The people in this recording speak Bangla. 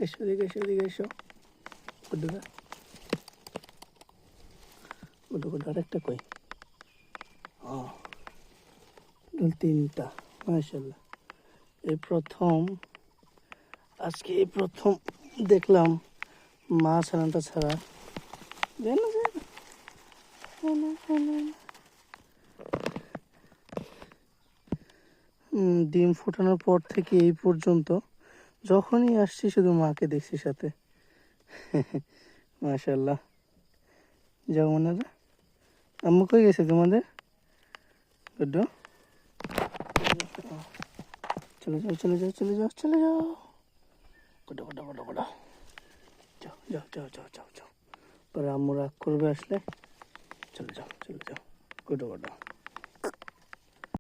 এসো এদিকে এসো এদিকে এসো। গুড্ডুরা গুড্ডু গুড্ডু আরেকটা কই? ও তিনটা, মাশাআল্লাহ। আজকে এই প্রথম দেখলাম মা ছানাটা ছাড়া। ডিম ফোটানোর পর থেকে এই পর্যন্ত যখনই আসছি শুধু মাকে দেখছি সাথে। মাশাআল্লাহ। যাও ওনারা, আম্মু কই গেছে তোমাদের? গুড্ডু চলে যাও চলে যাও চলে যাও চলে যাও। গুড্ডু গুড্ডু গুড্ডু গুড্ডু যাও যাও যাও যাও যাও যাও। পরে আম্মু রাগ করবে আসলে। চলে যাও চলে যাও। গুড্ডু গুড্ডু।